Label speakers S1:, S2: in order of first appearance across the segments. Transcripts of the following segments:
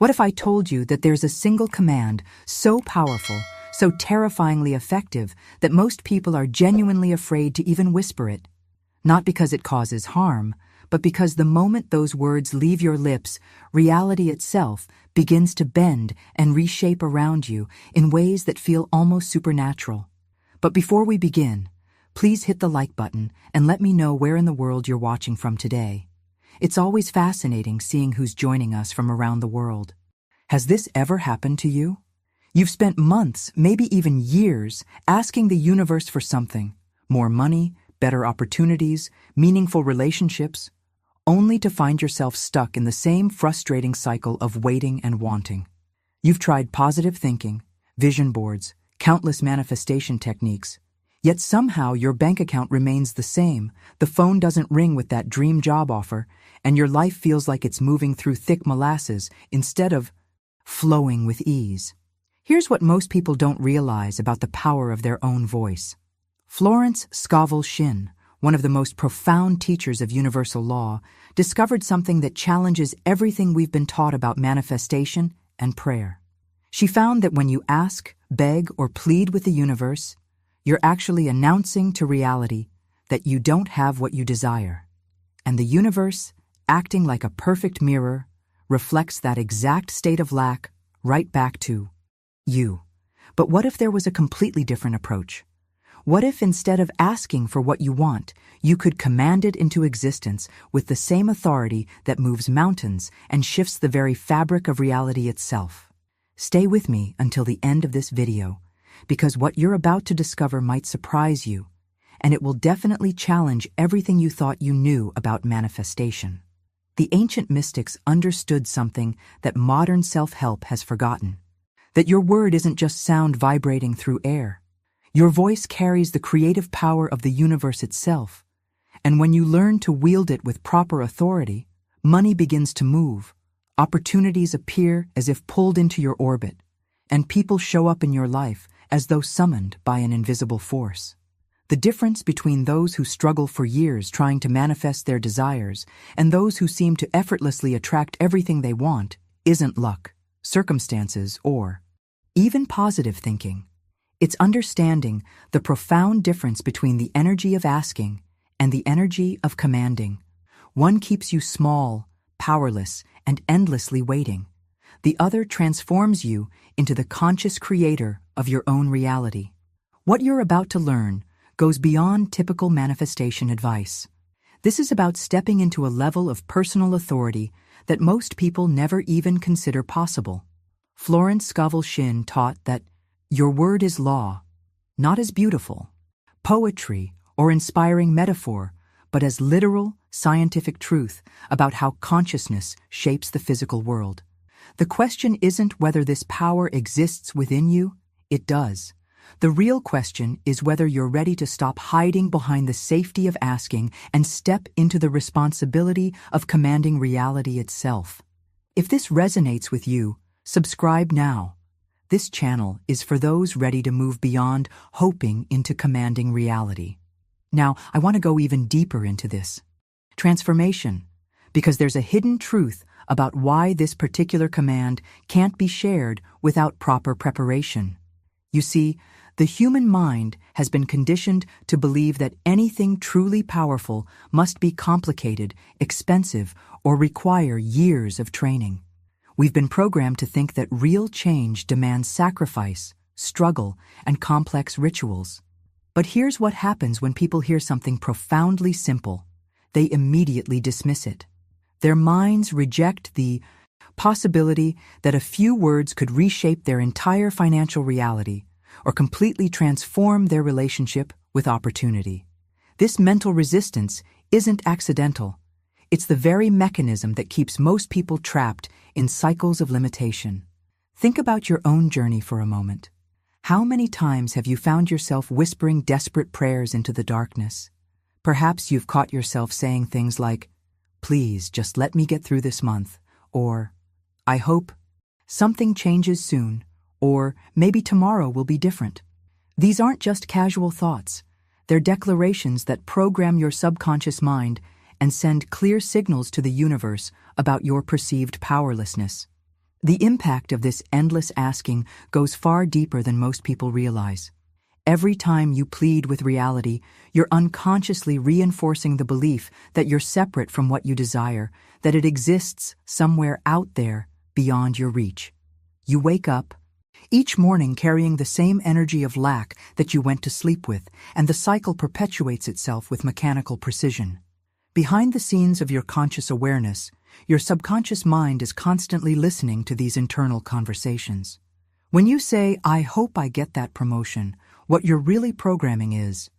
S1: What if I told you that there's a single command so powerful, so terrifyingly effective, that most people are genuinely afraid to even whisper it? Not because it causes harm, but because the moment those words leave your lips, reality itself begins to bend and reshape around you in ways that feel almost supernatural. But before we begin, please hit the like button and let me know where in the world you're watching from today. It's always fascinating seeing who's joining us from around the world. Has this ever happened to you? You've spent months, maybe even years, asking the universe for something: more money, better opportunities, meaningful relationships, only to find yourself stuck in the same frustrating cycle of waiting and wanting. You've tried positive thinking, vision boards, countless manifestation techniques, yet somehow your bank account remains the same, the phone doesn't ring with that dream job offer, and your life feels like it's moving through thick molasses instead of flowing with ease. Here's what most people don't realize about the power of their own voice. Florence Scovel Shinn, one of the most profound teachers of universal law, discovered something that challenges everything we've been taught about manifestation and prayer. She found that when you ask, beg, or plead with the universe, you're actually announcing to reality that you don't have what you desire. And the universe, acting like a perfect mirror, reflects that exact state of lack right back to you. But what if there was a completely different approach? What if instead of asking for what you want, you could command it into existence with the same authority that moves mountains and shifts the very fabric of reality itself? Stay with me until the end of this video, because what you're about to discover might surprise you, and it will definitely challenge everything you thought you knew about manifestation. The ancient mystics understood something that modern self-help has forgotten: that your word isn't just sound vibrating through air. Your voice carries the creative power of the universe itself, and when you learn to wield it with proper authority, money begins to move, opportunities appear as if pulled into your orbit, and people show up in your life as though summoned by an invisible force. The difference between those who struggle for years trying to manifest their desires and those who seem to effortlessly attract everything they want isn't luck, circumstances, or even positive thinking. It's understanding the profound difference between the energy of asking and the energy of commanding. One keeps you small, powerless, and endlessly waiting. The other transforms you into the conscious creator of your own reality. What you're about to learn goes beyond typical manifestation advice. This is about stepping into a level of personal authority that most people never even consider possible. Florence Scovel Shinn taught that your word is law, not as beautiful, poetry, or inspiring metaphor, but as literal, scientific truth about how consciousness shapes the physical world. The question isn't whether this power exists within you, it does. The real question is whether you're ready to stop hiding behind the safety of asking and step into the responsibility of commanding reality itself. If this resonates with you, subscribe now. This channel is for those ready to move beyond hoping into commanding reality. Now, I want to go even deeper into this transformation, because there's a hidden truth about why this particular command can't be shared without proper preparation. You see, the human mind has been conditioned to believe that anything truly powerful must be complicated, expensive, or require years of training. We've been programmed to think that real change demands sacrifice, struggle, and complex rituals. But here's what happens when people hear something profoundly simple. They immediately dismiss it. Their minds reject the possibility that a few words could reshape their entire financial reality or completely transform their relationship with opportunity. This mental resistance isn't accidental. It's the very mechanism that keeps most people trapped in cycles of limitation. Think about your own journey for a moment. How many times have you found yourself whispering desperate prayers into the darkness? Perhaps you've caught yourself saying things like, "Please, just let me get through this month," or, "I hope something changes soon," or "maybe tomorrow will be different." These aren't just casual thoughts. They're declarations that program your subconscious mind and send clear signals to the universe about your perceived powerlessness. The impact of this endless asking goes far deeper than most people realize. Every time you plead with reality, you're unconsciously reinforcing the belief that you're separate from what you desire, that it exists somewhere out there beyond your reach. You wake up each morning carrying the same energy of lack that you went to sleep with, and the cycle perpetuates itself with mechanical precision. Behind the scenes of your conscious awareness, your subconscious mind is constantly listening to these internal conversations. When you say, "I hope I get that promotion," what you're really programming is,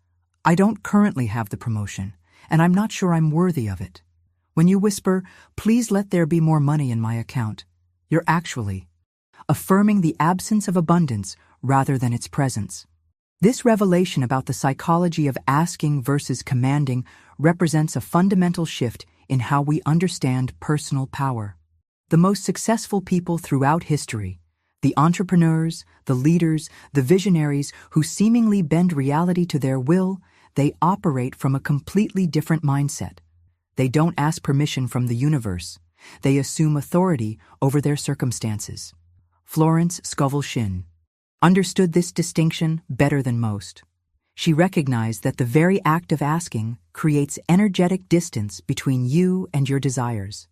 S1: "I don't currently have the promotion, and I'm not sure I'm worthy of it." When you whisper, "Please let there be more money in my account," you're actually affirming the absence of abundance rather than its presence. This revelation about the psychology of asking versus commanding represents a fundamental shift in how we understand personal power. The most successful people throughout history, the entrepreneurs, the leaders, the visionaries who seemingly bend reality to their will, they operate from a completely different mindset. They don't ask permission from the universe. They assume authority over their circumstances. Florence Scovel Shinn understood this distinction better than most. She recognized that the very act of asking creates energetic distance between you and your desires.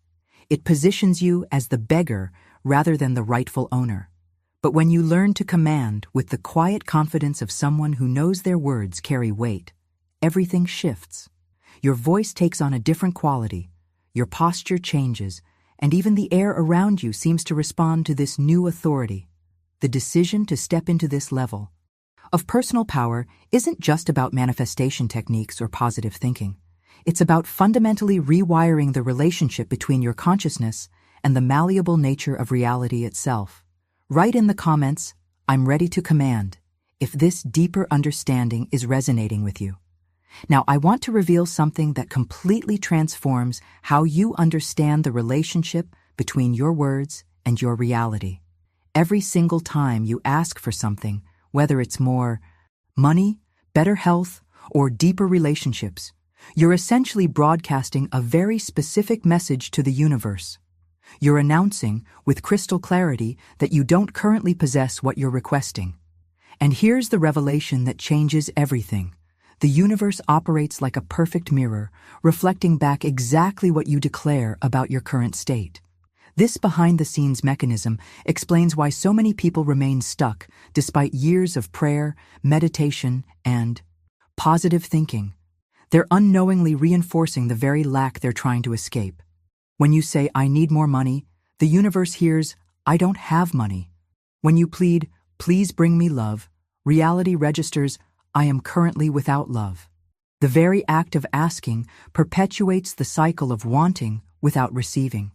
S1: It positions you as the beggar rather than the rightful owner. But when you learn to command with the quiet confidence of someone who knows their words carry weight, everything shifts. Your voice takes on a different quality, your posture changes, and even the air around you seems to respond to this new authority. The decision to step into this level of personal power isn't just about manifestation techniques or positive thinking. It's about fundamentally rewiring the relationship between your consciousness and the malleable nature of reality itself. Write in the comments, "I'm ready to command," if this deeper understanding is resonating with you. Now, I want to reveal something that completely transforms how you understand the relationship between your words and your reality. Every single time you ask for something, whether it's more money, better health, or deeper relationships, you're essentially broadcasting a very specific message to the universe. You're announcing, with crystal clarity, that you don't currently possess what you're requesting. And here's the revelation that changes everything. The universe operates like a perfect mirror, reflecting back exactly what you declare about your current state. This behind-the-scenes mechanism explains why so many people remain stuck despite years of prayer, meditation, and positive thinking. They're unknowingly reinforcing the very lack they're trying to escape. When you say, "I need more money," the universe hears, "I don't have money." When you plead, "Please bring me love," reality registers, "I am currently without love." The very act of asking perpetuates the cycle of wanting without receiving.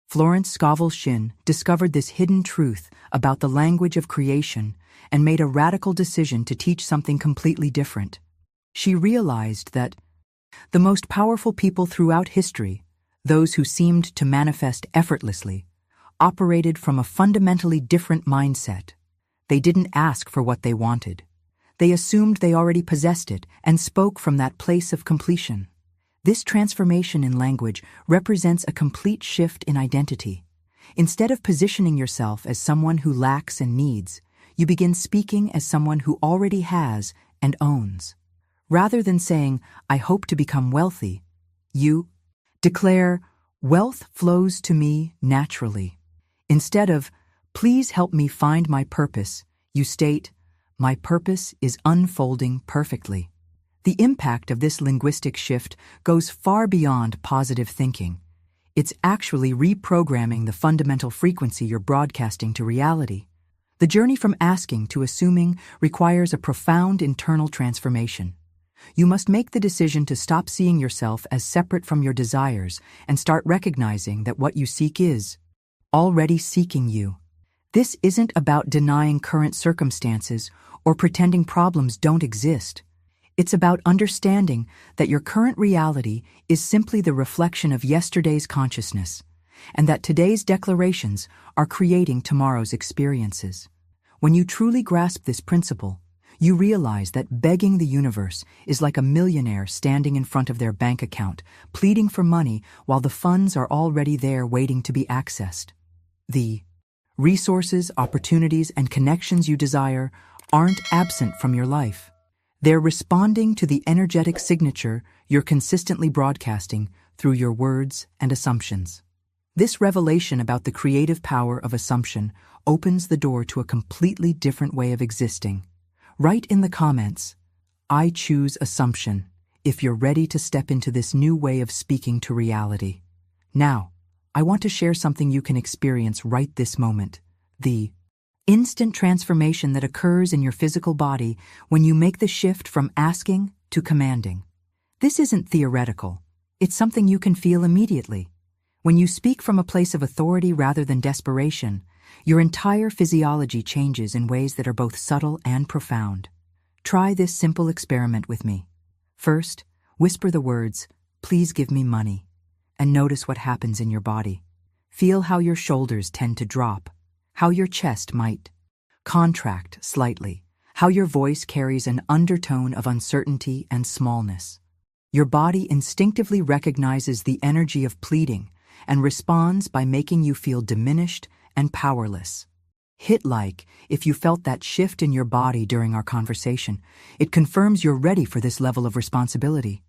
S1: Florence Scovel Shinn discovered this hidden truth about the language of creation and made a radical decision to teach something completely different. She realized that the most powerful people throughout history, those who seemed to manifest effortlessly, operated from a fundamentally different mindset. They didn't ask for what they wanted. They assumed they already possessed it and spoke from that place of completion. This transformation in language represents a complete shift in identity. Instead of positioning yourself as someone who lacks and needs, you begin speaking as someone who already has and owns. Rather than saying, "I hope to become wealthy," you declare, "Wealth flows to me naturally." Instead of, "Please help me find my purpose," you state, "My purpose is unfolding perfectly." The impact of this linguistic shift goes far beyond positive thinking. It's actually reprogramming the fundamental frequency you're broadcasting to reality. The journey from asking to assuming requires a profound internal transformation. You must make the decision to stop seeing yourself as separate from your desires and start recognizing that what you seek is already seeking you. This isn't about denying current circumstances or pretending problems don't exist. It's about understanding that your current reality is simply the reflection of yesterday's consciousness, and that today's declarations are creating tomorrow's experiences. When you truly grasp this principle, you realize that begging the universe is like a millionaire standing in front of their bank account, pleading for money while the funds are already there waiting to be accessed. The Resources, opportunities, and connections you desire aren't absent from your life. They're responding to the energetic signature you're consistently broadcasting through your words and assumptions. This revelation about the creative power of assumption opens the door to a completely different way of existing. Write in the comments, "I choose assumption," if you're ready to step into this new way of speaking to reality. Now, I want to share something you can experience right this moment: the instant transformation that occurs in your physical body when you make the shift from asking to commanding. This isn't theoretical. It's something you can feel immediately. When you speak from a place of authority rather than desperation, your entire physiology changes in ways that are both subtle and profound. Try this simple experiment with me. First, whisper the words, "Please give me money," and notice what happens in your body. Feel how your shoulders tend to drop, how your chest might contract slightly, how your voice carries an undertone of uncertainty and smallness. Your body instinctively recognizes the energy of pleading and responds by making you feel diminished and powerless. Hit like if you felt that shift in your body during our conversation. It confirms you're ready for this level of responsibility.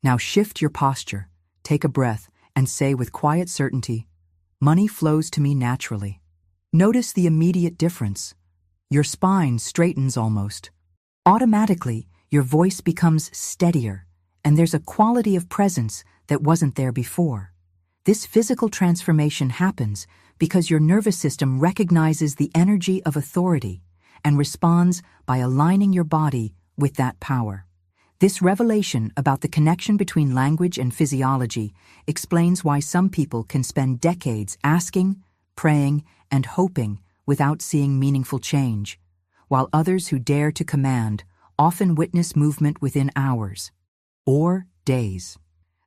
S1: Now shift your posture, take a breath, and say with quiet certainty, "Money flows to me naturally." Notice the immediate difference. Your spine straightens almost. Automatically, your voice becomes steadier, and there's a quality of presence that wasn't there before. This physical transformation happens because your nervous system recognizes the energy of authority and responds by aligning your body with that power. This revelation about the connection between language and physiology explains why some people can spend decades asking, praying, and hoping without seeing meaningful change, while others who dare to command often witness movement within hours or days.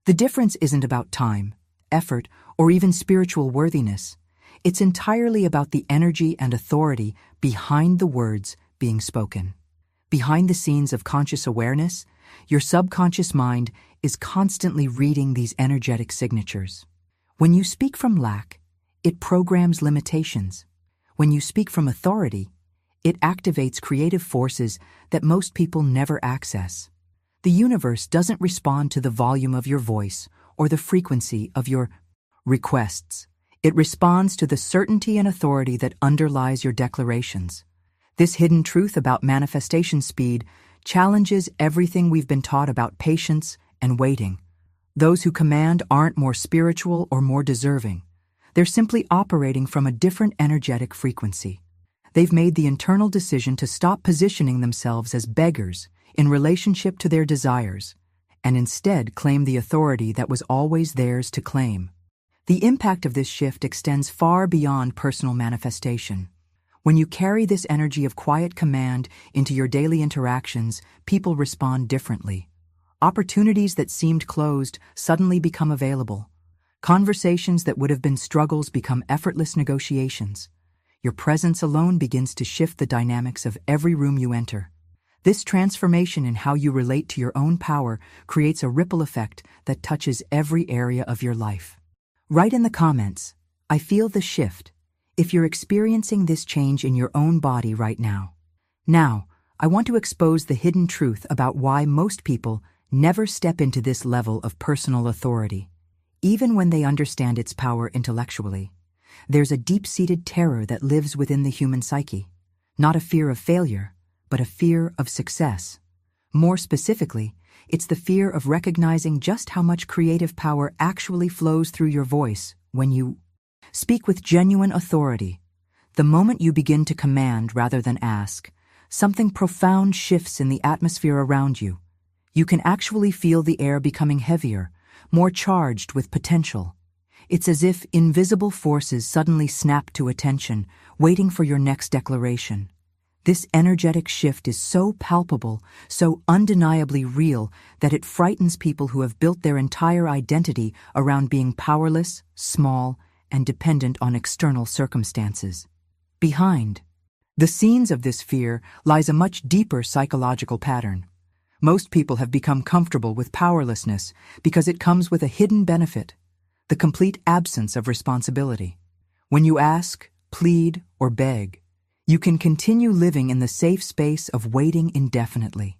S1: The difference isn't about time, effort, or even spiritual worthiness. It's entirely about the energy and authority behind the words being spoken. Behind the scenes of conscious awareness, your subconscious mind is constantly reading these energetic signatures. When you speak from lack, it programs limitations. When you speak from authority, it activates creative forces that most people never access. The universe doesn't respond to the volume of your voice or the frequency of your requests. It responds to the certainty and authority that underlies your declarations. This hidden truth about manifestation speed challenges everything we've been taught about patience and waiting. Those who command aren't more spiritual or more deserving. They're simply operating from a different energetic frequency. They've made the internal decision to stop positioning themselves as beggars in relationship to their desires, and instead claim the authority that was always theirs to claim. The impact of this shift extends far beyond personal manifestation. When you carry this energy of quiet command into your daily interactions, people respond differently. Opportunities that seemed closed suddenly become available. Conversations that would have been struggles become effortless negotiations. Your presence alone begins to shift the dynamics of every room you enter. This transformation in how you relate to your own power creates a ripple effect that touches every area of your life. Write in the comments, "I feel the shift," if you're experiencing this change in your own body right now. Now, I want to expose the hidden truth about why most people never step into this level of personal authority. Even when they understand its power intellectually, there's a deep-seated terror that lives within the human psyche. Not a fear of failure, but a fear of success. More specifically, it's the fear of recognizing just how much creative power actually flows through your voice when you speak with genuine authority. The moment you begin to command rather than ask, something profound shifts in the atmosphere around you. You can actually feel the air becoming heavier, more charged with potential. It's as if invisible forces suddenly snap to attention, waiting for your next declaration. This energetic shift is so palpable, so undeniably real, that it frightens people who have built their entire identity around being powerless, small, and dependent on external circumstances. Behind the scenes of this fear lies a much deeper psychological pattern. Most people have become comfortable with powerlessness because it comes with a hidden benefit: the complete absence of responsibility. When you ask, plead, or beg. You can continue living in the safe space of waiting indefinitely.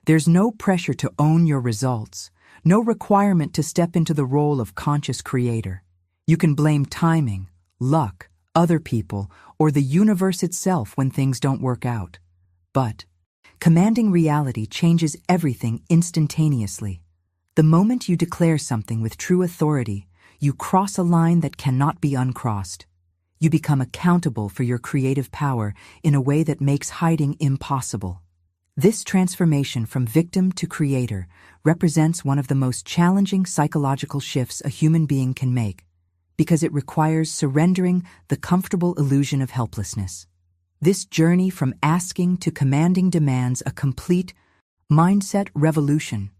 S1: There's no pressure to own your results, no requirement to step into the role of conscious creator. You can blame timing, luck, other people, or the universe itself when things don't work out. But commanding reality changes everything instantaneously. The moment you declare something with true authority, you cross a line that cannot be uncrossed. You become accountable for your creative power in a way that makes hiding impossible. This transformation from victim to creator represents one of the most challenging psychological shifts a human being can make, because it requires surrendering the comfortable illusion of helplessness. This journey from asking to commanding demands a complete mindset revolution.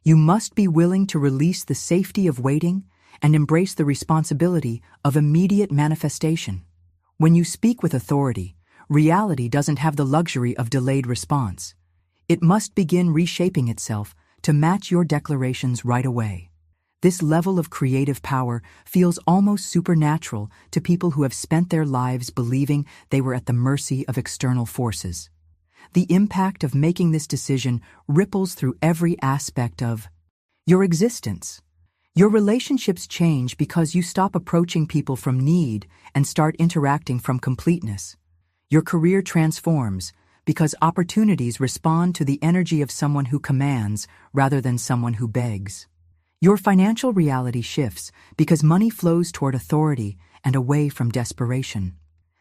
S1: You must be willing to release the safety of waiting and embrace the responsibility of immediate manifestation. When you speak with authority, reality doesn't have the luxury of delayed response. It must begin reshaping itself to match your declarations right away. This level of creative power feels almost supernatural to people who have spent their lives believing they were at the mercy of external forces. The impact of making this decision ripples through every aspect of your existence. Your relationships change because you stop approaching people from need and start interacting from completeness. Your career transforms because opportunities respond to the energy of someone who commands rather than someone who begs. Your financial reality shifts because money flows toward authority and away from desperation.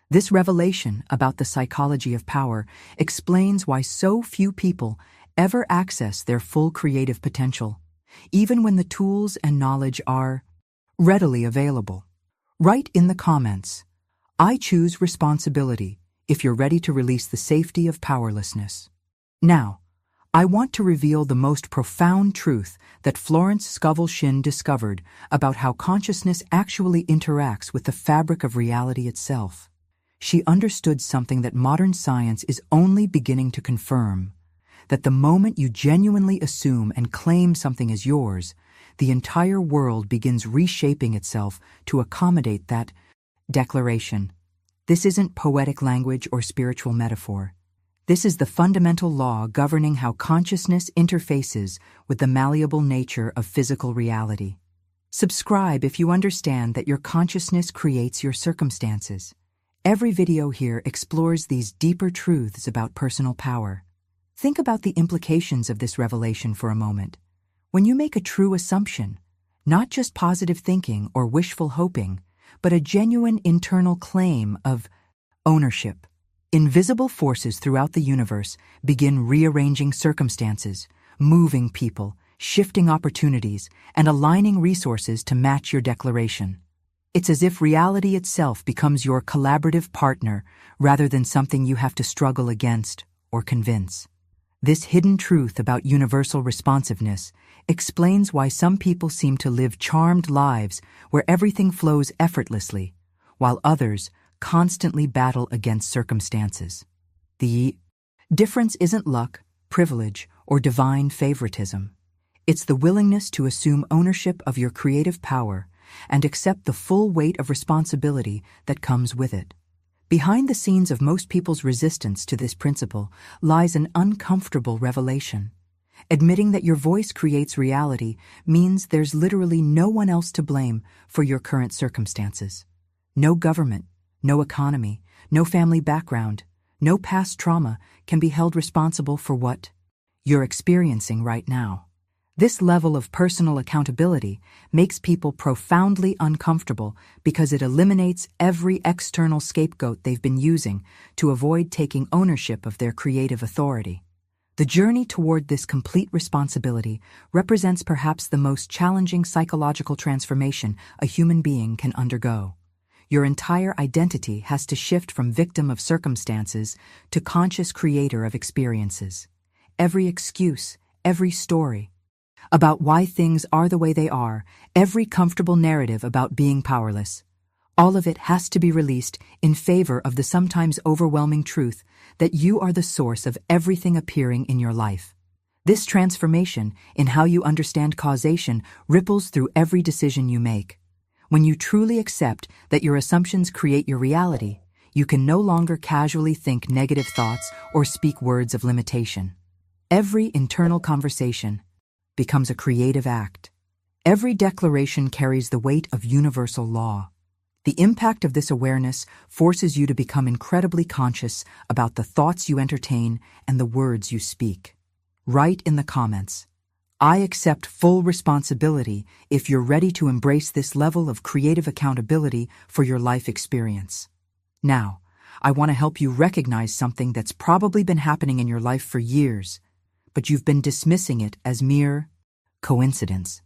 S1: This revelation about the psychology of power explains why so few people ever access their full creative potential, even when the tools and knowledge are readily available. Write in the comments, "I choose responsibility," if you're ready to release the safety of powerlessness. Now, I want to reveal the most profound truth that Florence Scovel Shinn discovered about how consciousness actually interacts with the fabric of reality itself. She understood something that modern science is only beginning to confirm, that the moment you genuinely assume and claim something as yours, the entire world begins reshaping itself to accommodate that declaration. This isn't poetic language or spiritual metaphor. This is the fundamental law governing how consciousness interfaces with the malleable nature of physical reality. Subscribe if you understand that your consciousness creates your circumstances. Every video here explores these deeper truths about personal power. Think about the implications of this revelation for a moment. When you make a true assumption, not just positive thinking or wishful hoping, but a genuine internal claim of ownership, invisible forces throughout the universe begin rearranging circumstances, moving people, shifting opportunities, and aligning resources to match your declaration. It's as if reality itself becomes your collaborative partner rather than something you have to struggle against or convince. This hidden truth about universal responsiveness explains why some people seem to live charmed lives where everything flows effortlessly, while others constantly battle against circumstances. The difference isn't luck, privilege, or divine favoritism. It's the willingness to assume ownership of your creative power and accept the full weight of responsibility that comes with it. Behind the scenes of most people's resistance to this principle lies an uncomfortable revelation. Admitting that your voice creates reality means there's literally no one else to blame for your current circumstances. No government, no economy, no family background, no past trauma can be held responsible for what you're experiencing right now. This level of personal accountability makes people profoundly uncomfortable because it eliminates every external scapegoat they've been using to avoid taking ownership of their creative authority. The journey toward this complete responsibility represents perhaps the most challenging psychological transformation a human being can undergo. Your entire identity has to shift from victim of circumstances to conscious creator of experiences. Every excuse, every story about why things are the way they are, every comfortable narrative about being powerless, all of it has to be released in favor of the sometimes overwhelming truth that you are the source of everything appearing in your life. This transformation in how you understand causation ripples through every decision you make. When you truly accept that your assumptions create your reality, You can no longer casually think negative thoughts or speak words of limitation. Every internal conversation becomes a creative act. Every declaration carries the weight of universal law. The impact of this awareness forces you to become incredibly conscious about the thoughts you entertain and the words you speak. Write in the comments, "I accept full responsibility," if you're ready to embrace this level of creative accountability for your life experience. Now, I want to help you recognize something that's probably been happening in your life for years, but you've been dismissing it as mere coincidence.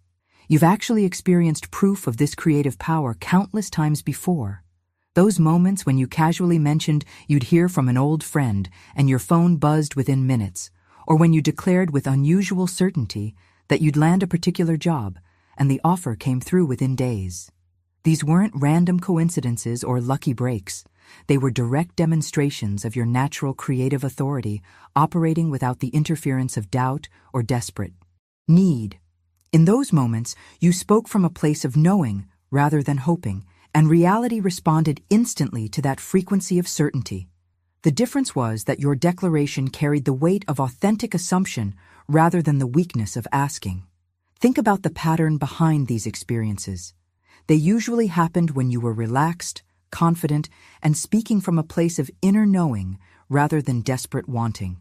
S1: You've actually experienced proof of this creative power countless times before. Those moments when you casually mentioned you'd hear from an old friend and your phone buzzed within minutes, or when you declared with unusual certainty that you'd land a particular job and the offer came through within days. These weren't random coincidences or lucky breaks. They were direct demonstrations of your natural creative authority operating without the interference of doubt or desperate need. In those moments, you spoke from a place of knowing rather than hoping, and reality responded instantly to that frequency of certainty. The difference was that your declaration carried the weight of authentic assumption rather than the weakness of asking. Think about the pattern behind these experiences. They usually happened when you were relaxed, confident, and speaking from a place of inner knowing rather than desperate wanting.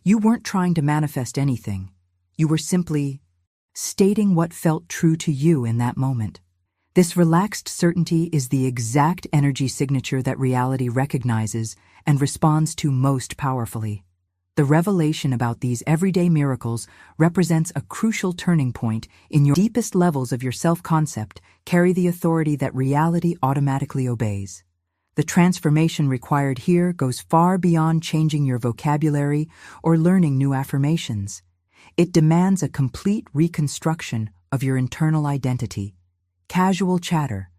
S1: You weren't trying to manifest anything. You were simply stating what felt true to you in that moment. This relaxed certainty is the exact energy signature that reality recognizes and responds to most powerfully. The revelation about these everyday miracles represents a crucial turning point in your deepest levels of your self-concept. Carry the authority that reality automatically obeys. The transformation required here goes far beyond changing your vocabulary or learning new affirmations. It demands a complete reconstruction of your internal identity. Casual chatter,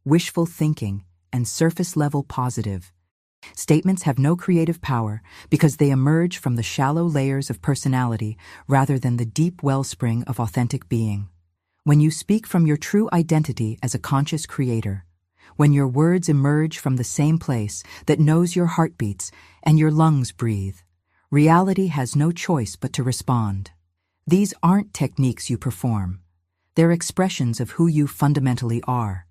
S1: wishful thinking, and surface-level positive statements have no creative power because they emerge from the shallow layers of personality rather than the deep wellspring of authentic being. When you speak from your true identity as a conscious creator, when your words emerge from the same place that knows your heartbeats and your lungs breathe, reality has no choice but to respond. These aren't techniques you perform. They're expressions of who you fundamentally are.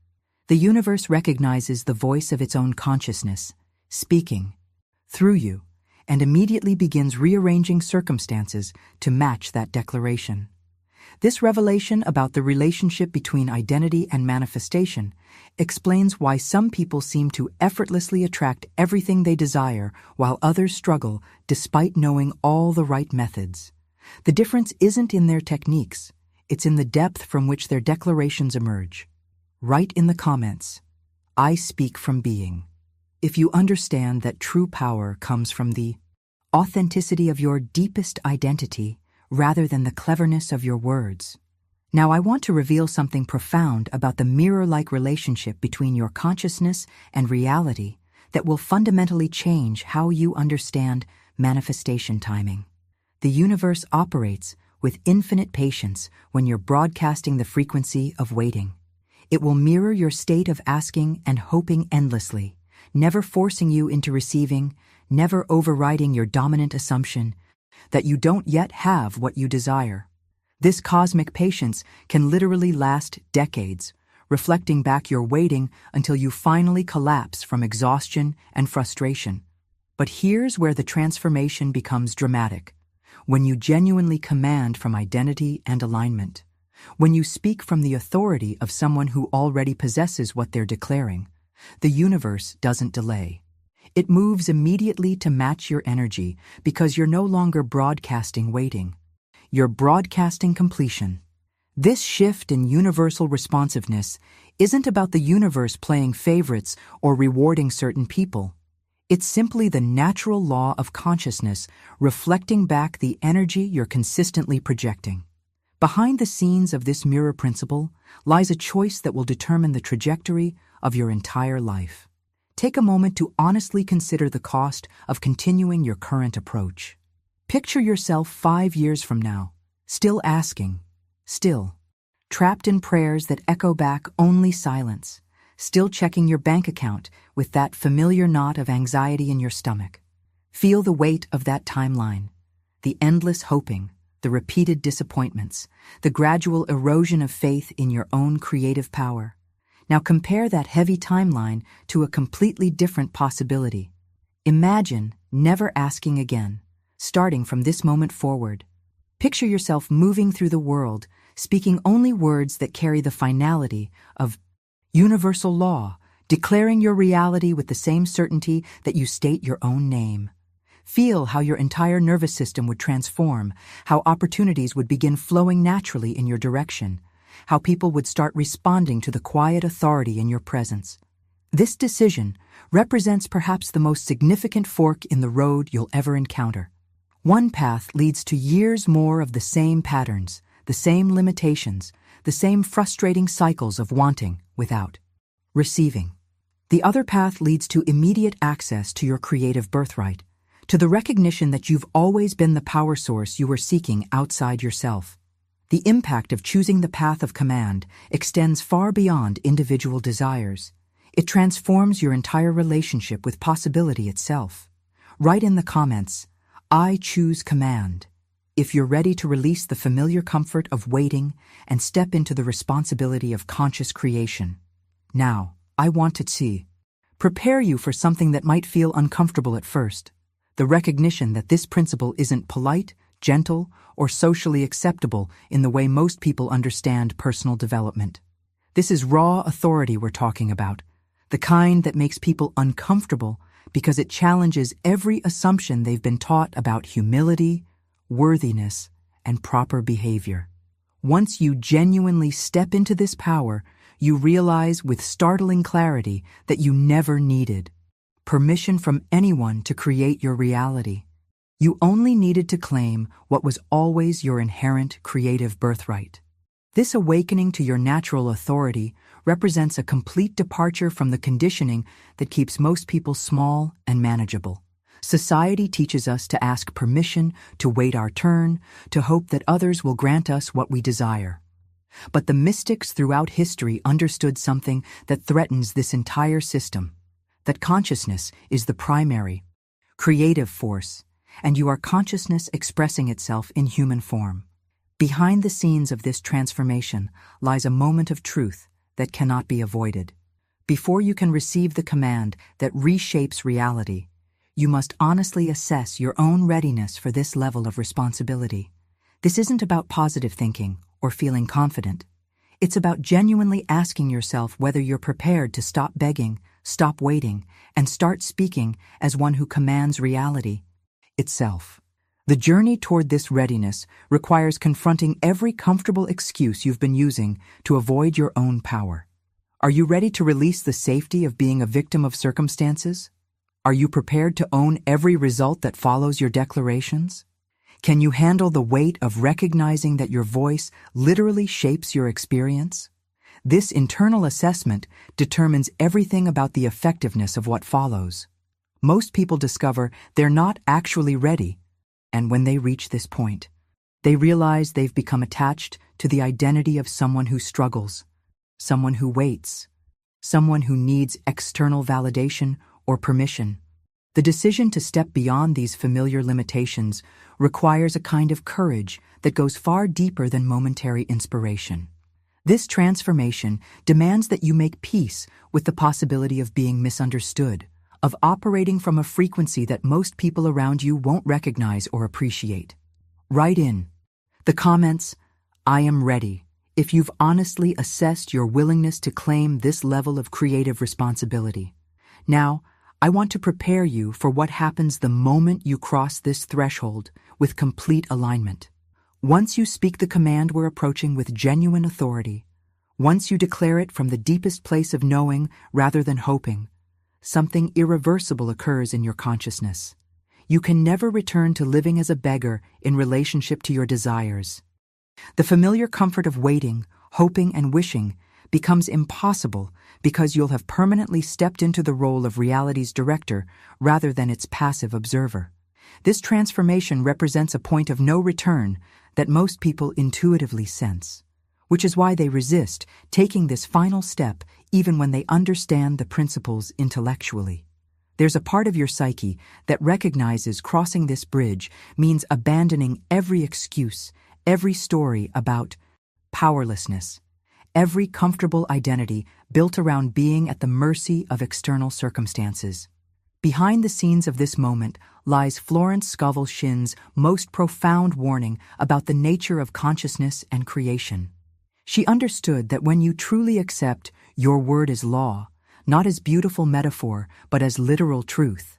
S1: The universe recognizes the voice of its own consciousness, speaking through you, and immediately begins rearranging circumstances to match that declaration. This revelation about the relationship between identity and manifestation explains why some people seem to effortlessly attract everything they desire while others struggle despite knowing all the right methods. The difference isn't in their techniques, it's in the depth from which their declarations emerge. Write in the comments, "I speak from being," if you understand that true power comes from the authenticity of your deepest identity rather than the cleverness of your words. Now I want to reveal something profound about the mirror-like relationship between your consciousness and reality that will fundamentally change how you understand manifestation timing. The universe operates with infinite patience when you're broadcasting the frequency of waiting. It will mirror your state of asking and hoping endlessly, never forcing you into receiving, never overriding your dominant assumption that you don't yet have what you desire. This cosmic patience can literally last decades, reflecting back your waiting until you finally collapse from exhaustion and frustration. But here's where the transformation becomes dramatic. When you genuinely command from identity and alignment, when you speak from the authority of someone who already possesses what they're declaring, the universe doesn't delay. It moves immediately to match your energy because you're no longer broadcasting waiting. You're broadcasting completion. This shift in universal responsiveness isn't about the universe playing favorites or rewarding certain people. It's simply the natural law of consciousness reflecting back the energy you're consistently projecting. Behind the scenes of this mirror principle lies a choice that will determine the trajectory of your entire life. Take a moment to honestly consider the cost of continuing your current approach. Picture yourself 5 years from now, still asking, still trapped in prayers that echo back only silence, still checking your bank account with that familiar knot of anxiety in your stomach. Feel the weight of that timeline, the endless hoping, the repeated disappointments, the gradual erosion of faith in your own creative power. Now compare that heavy timeline to a completely different possibility. Imagine never asking again, starting from this moment forward. Picture yourself moving through the world, speaking only words that carry the finality of universal law, declaring your reality with the same certainty that you state your own name. Feel how your entire nervous system would transform, how opportunities would begin flowing naturally in your direction, how people would start responding to the quiet authority in your presence. This decision represents perhaps the most significant fork in the road you'll ever encounter. One path leads to years more of the same patterns, the same limitations, the same frustrating cycles of wanting without receiving. The other path leads to immediate access to your creative birthright, to the recognition that you've always been the power source you were seeking outside yourself. The impact of choosing the path of command extends far beyond individual desires. It transforms your entire relationship with possibility itself. Write in the comments, "I choose command," if you're ready to release the familiar comfort of waiting and step into the responsibility of conscious creation. Now, I want to prepare you for something that might feel uncomfortable at first. The recognition that this principle isn't polite, gentle, or socially acceptable in the way most people understand personal development. This is raw authority we're talking about, the kind that makes people uncomfortable because it challenges every assumption they've been taught about humility, worthiness, and proper behavior. Once you genuinely step into this power, you realize with startling clarity that you never needed permission from anyone to create your reality. You only needed to claim what was always your inherent creative birthright. This awakening to your natural authority represents a complete departure from the conditioning that keeps most people small and manageable. Society teaches us to ask permission, to wait our turn, to hope that others will grant us what we desire. But the mystics throughout history understood something that threatens this entire system, that consciousness is the primary, creative force, and you are consciousness expressing itself in human form. Behind the scenes of this transformation lies a moment of truth that cannot be avoided. Before you can receive the command that reshapes reality, you must honestly assess your own readiness for this level of responsibility. This isn't about positive thinking or feeling confident. It's about genuinely asking yourself whether you're prepared to stop begging, stop waiting, and start speaking as one who commands reality itself. The journey toward this readiness requires confronting every comfortable excuse you've been using to avoid your own power. Are you ready to release the safety of being a victim of circumstances? Are you prepared to own every result that follows your declarations? Can you handle the weight of recognizing that your voice literally shapes your experience? This internal assessment determines everything about the effectiveness of what follows. Most people discover they're not actually ready, and when they reach this point, they realize they've become attached to the identity of someone who struggles, someone who waits, someone who needs external validation or permission. The decision to step beyond these familiar limitations requires a kind of courage that goes far deeper than momentary inspiration. This transformation demands that you make peace with the possibility of being misunderstood, of operating from a frequency that most people around you won't recognize or appreciate. Write in the comments, "I am ready," if you've honestly assessed your willingness to claim this level of creative responsibility. Now, I want to prepare you for what happens the moment you cross this threshold with complete alignment. Once you speak the command we're approaching with genuine authority, once you declare it from the deepest place of knowing rather than hoping, something irreversible occurs in your consciousness. You can never return to living as a beggar in relationship to your desires. The familiar comfort of waiting, hoping, and wishing becomes impossible because you'll have permanently stepped into the role of reality's director rather than its passive observer. This transformation represents a point of no return that most people intuitively sense. which is why they resist taking this final step even when they understand the principles intellectually. There's a part of your psyche that recognizes crossing this bridge means abandoning every excuse, every story about powerlessness, every comfortable identity built around being at the mercy of external circumstances. Behind the scenes of this moment lies Florence Scovel Shinn's most profound warning about the nature of consciousness and creation. She understood that when you truly accept your word as law, not as beautiful metaphor, but as literal truth,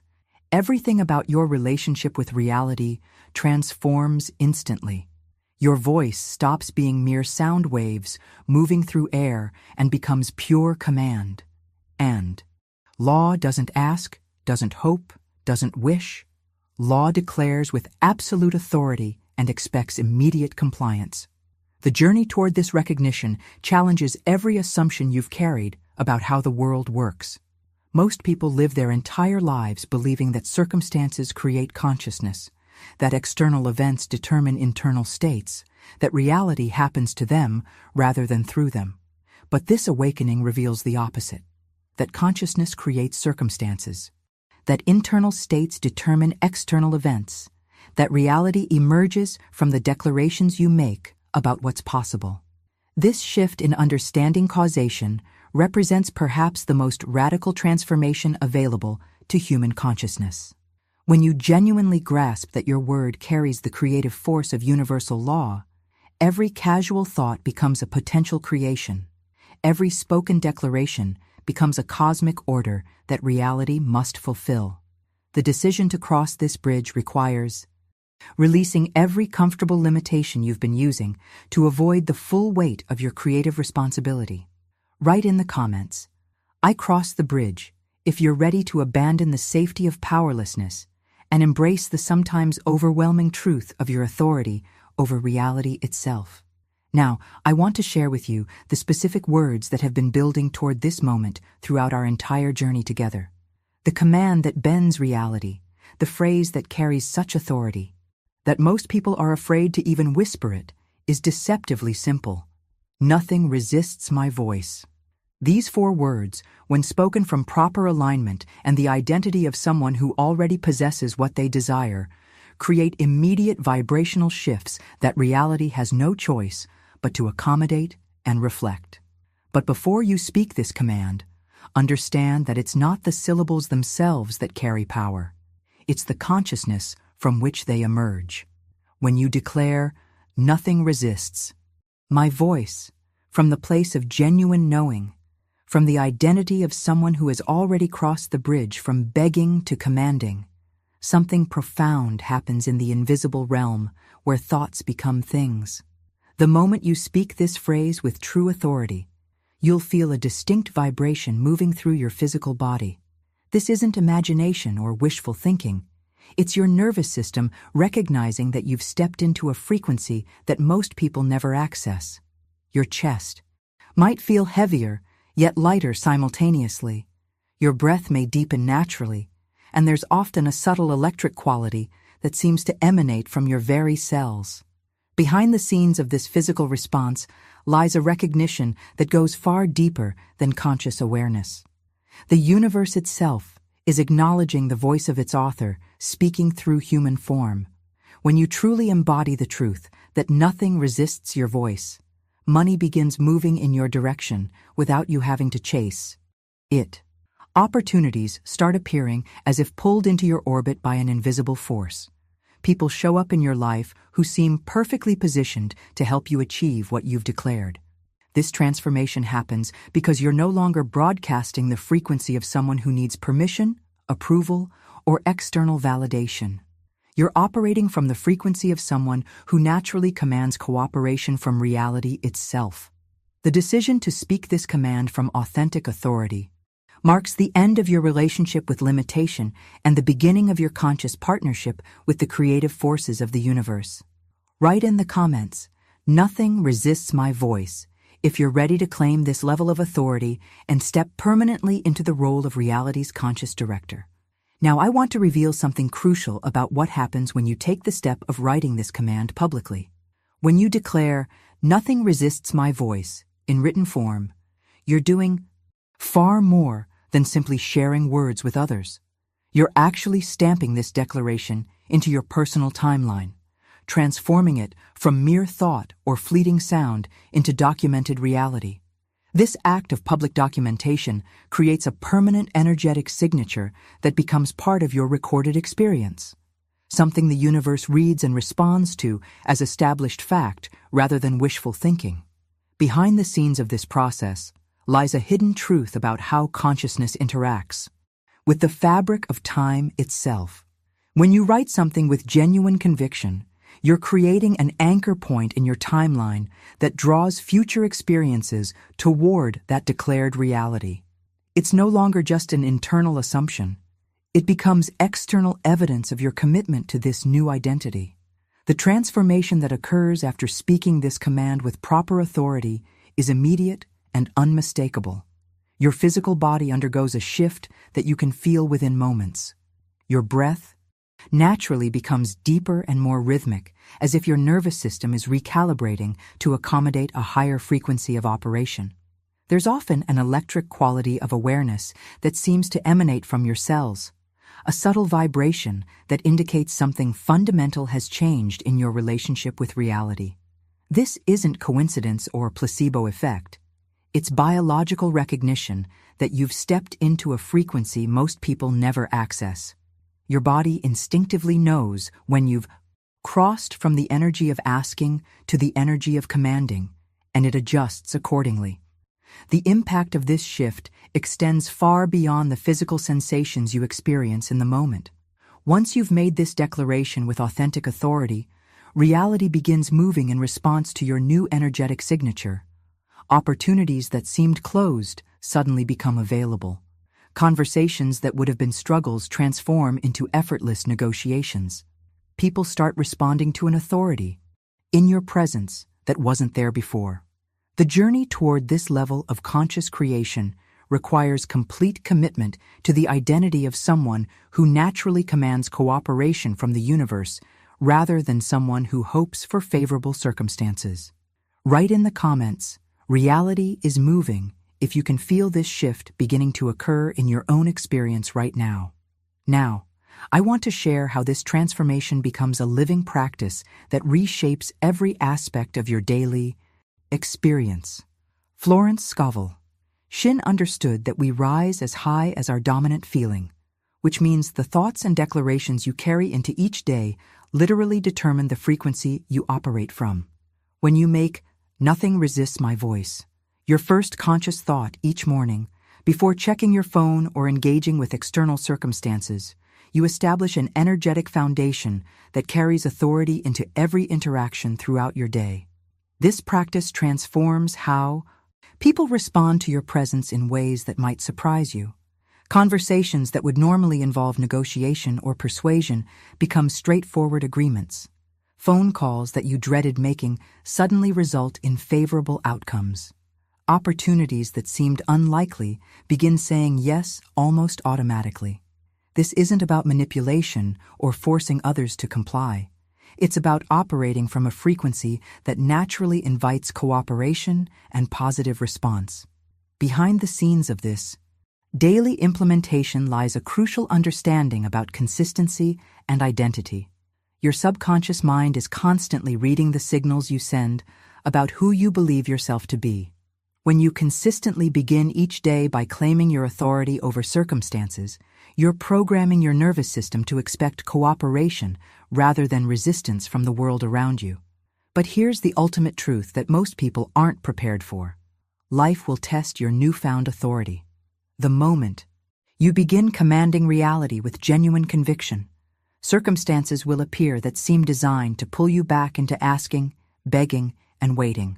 S1: everything about your relationship with reality transforms instantly. Your voice stops being mere sound waves moving through air and becomes pure command. And law doesn't ask, doesn't hope, doesn't wish. Law declares with absolute authority and expects immediate compliance. The journey toward this recognition challenges every assumption you've carried about how the world works. Most people live their entire lives believing that circumstances create consciousness, that external events determine internal states, that reality happens to them rather than through them. But this awakening reveals the opposite, that consciousness creates circumstances, that internal states determine external events, that reality emerges from the declarations you make about what's possible. This shift in understanding causation represents perhaps the most radical transformation available to human consciousness. When you genuinely grasp that your word carries the creative force of universal law, every casual thought becomes a potential creation. Every spoken declaration becomes a cosmic order that reality must fulfill. The decision to cross this bridge requires releasing every comfortable limitation you've been using to avoid the full weight of your creative responsibility. Write in the comments, "I cross the bridge," if you're ready to abandon the safety of powerlessness and embrace the sometimes overwhelming truth of your authority over reality itself. Now, I want to share with you the specific words that have been building toward this moment throughout our entire journey together. The command that bends reality, the phrase that carries such authority that most people are afraid to even whisper it, is deceptively simple. Nothing resists my voice. These 4 words, when spoken from proper alignment and the identity of someone who already possesses what they desire, create immediate vibrational shifts that reality has no choice but to accommodate and reflect. But before you speak this command, understand that it's not the syllables themselves that carry power. It's the consciousness from which they emerge. When you declare, "Nothing resists," my voice, from the place of genuine knowing, from the identity of someone who has already crossed the bridge from begging to commanding, something profound happens in the invisible realm where thoughts become things. The moment you speak this phrase with true authority, you'll feel a distinct vibration moving through your physical body. This isn't imagination or wishful thinking. It's your nervous system recognizing that you've stepped into a frequency that most people never access. Your chest might feel heavier, yet lighter simultaneously. Your breath may deepen naturally, and there's often a subtle electric quality that seems to emanate from your very cells. Behind the scenes of this physical response lies a recognition that goes far deeper than conscious awareness. The universe itself is acknowledging the voice of its author, speaking through human form. When you truly embody the truth that nothing resists your voice, money begins moving in your direction without you having to chase it. Opportunities start appearing as if pulled into your orbit by an invisible force. People show up in your life who seem perfectly positioned to help you achieve what you've declared. This transformation happens because you're no longer broadcasting the frequency of someone who needs permission, approval, or external validation. You're operating from the frequency of someone who naturally commands cooperation from reality itself. The decision to speak this command from authentic authority marks the end of your relationship with limitation and the beginning of your conscious partnership with the creative forces of the universe. Write in the comments, "Nothing resists my voice," if you're ready to claim this level of authority and step permanently into the role of reality's conscious director. Now, I want to reveal something crucial about what happens when you take the step of writing this command publicly. When you declare, "Nothing resists my voice" in written form, you're doing far more than simply sharing words with others. You're actually stamping this declaration into your personal timeline, transforming it from mere thought or fleeting sound into documented reality. This act of public documentation creates a permanent energetic signature that becomes part of your recorded experience, something the universe reads and responds to as established fact rather than wishful thinking. Behind the scenes of this process lies a hidden truth about how consciousness interacts with the fabric of time itself. When you write something with genuine conviction, you're creating an anchor point in your timeline that draws future experiences toward that declared reality. It's no longer just an internal assumption. It becomes external evidence of your commitment to this new identity. The transformation that occurs after speaking this command with proper authority is immediate and unmistakable. Your physical body undergoes a shift that you can feel within moments. Your breath naturally becomes deeper and more rhythmic, as if your nervous system is recalibrating to accommodate a higher frequency of operation. There's often an electric quality of awareness that seems to emanate from your cells, a subtle vibration that indicates something fundamental has changed in your relationship with reality. This isn't coincidence or placebo effect. It's biological recognition that you've stepped into a frequency most people never access. Your body instinctively knows when you've crossed from the energy of asking to the energy of commanding, and it adjusts accordingly. The impact of this shift extends far beyond the physical sensations you experience in the moment. Once you've made this declaration with authentic authority, reality begins moving in response to your new energetic signature. Opportunities that seemed closed suddenly become available. Conversations that would have been struggles transform into effortless negotiations. People start responding to an authority in your presence that wasn't there before. The journey toward this level of conscious creation requires complete commitment to the identity of someone who naturally commands cooperation from the universe rather than someone who hopes for favorable circumstances. Write in the comments, "Reality is moving," if you can feel this shift beginning to occur in your own experience right now. Now, I want to share how this transformation becomes a living practice that reshapes every aspect of your daily experience. Florence Scovel Shinn understood that we rise as high as our dominant feeling, which means the thoughts and declarations you carry into each day literally determine the frequency you operate from. When you make "nothing resists my voice" your first conscious thought each morning, before checking your phone or engaging with external circumstances, you establish an energetic foundation that carries authority into every interaction throughout your day. This practice transforms how people respond to your presence in ways that might surprise you. Conversations that would normally involve negotiation or persuasion become straightforward agreements. Phone calls that you dreaded making suddenly result in favorable outcomes. Opportunities that seemed unlikely begin saying yes almost automatically. This isn't about manipulation or forcing others to comply. It's about operating from a frequency that naturally invites cooperation and positive response. Behind the scenes of this daily implementation lies a crucial understanding about consistency and identity. Your subconscious mind is constantly reading the signals you send about who you believe yourself to be. When you consistently begin each day by claiming your authority over circumstances, you're programming your nervous system to expect cooperation rather than resistance from the world around you. But here's the ultimate truth that most people aren't prepared for. Life will test your newfound authority. The moment you begin commanding reality with genuine conviction, circumstances will appear that seem designed to pull you back into asking, begging, and waiting.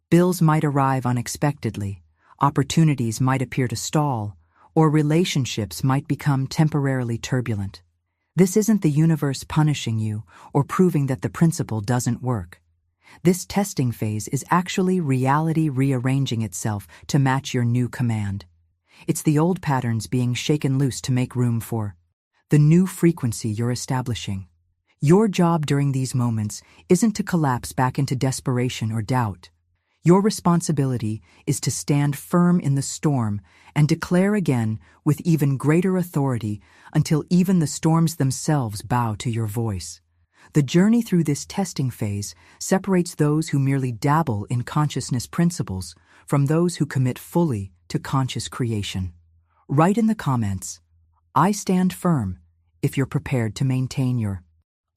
S1: Bills might arrive unexpectedly, opportunities might appear to stall, or relationships might become temporarily turbulent. This isn't the universe punishing you or proving that the principle doesn't work. This testing phase is actually reality rearranging itself to match your new command. It's the old patterns being shaken loose to make room for the new frequency you're establishing. Your job during these moments isn't to collapse back into desperation or doubt. Your responsibility is to stand firm in the storm and declare again with even greater authority until even the storms themselves bow to your voice. The journey through this testing phase separates those who merely dabble in consciousness principles from those who commit fully to conscious creation. Write in the comments, "I stand firm," if you're prepared to maintain your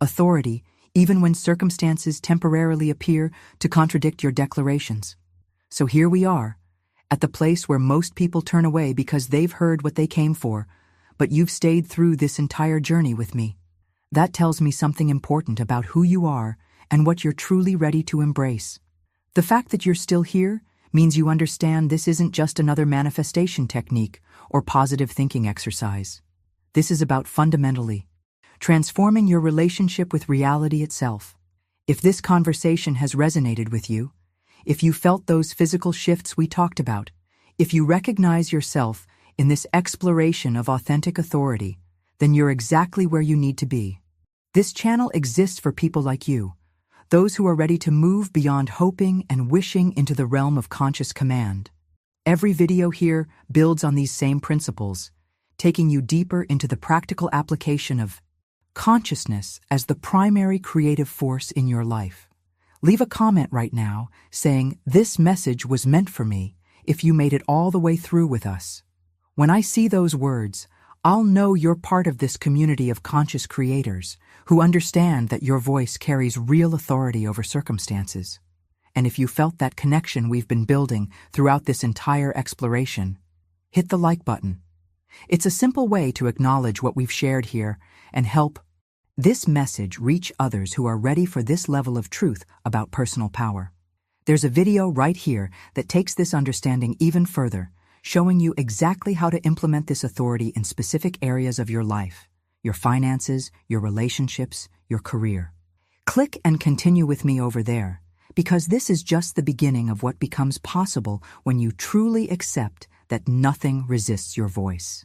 S1: authority even when circumstances temporarily appear to contradict your declarations. So here we are, at the place where most people turn away because they've heard what they came for, but you've stayed through this entire journey with me. That tells me something important about who you are and what you're truly ready to embrace. The fact that you're still here means you understand this isn't just another manifestation technique or positive thinking exercise. This is about fundamentally transforming your relationship with reality itself. If this conversation has resonated with you, if you felt those physical shifts we talked about, if you recognize yourself in this exploration of authentic authority, then you're exactly where you need to be. This channel exists for people like you, those who are ready to move beyond hoping and wishing into the realm of conscious command. Every video here builds on these same principles, taking you deeper into the practical application of consciousness as the primary creative force in your life. Leave a comment right now saying, "This message was meant for me," if you made it all the way through with us. When I see those words, I'll know you're part of this community of conscious creators who understand that your voice carries real authority over circumstances. And if you felt that connection we've been building throughout this entire exploration, hit the like button. It's a simple way to acknowledge what we've shared here and help this message reach others who are ready for this level of truth about personal power. There's a video right here that takes this understanding even further, showing you exactly how to implement this authority in specific areas of your life, your finances, your relationships, your career. Click and continue with me over there, because this is just the beginning of what becomes possible when you truly accept that nothing resists your voice.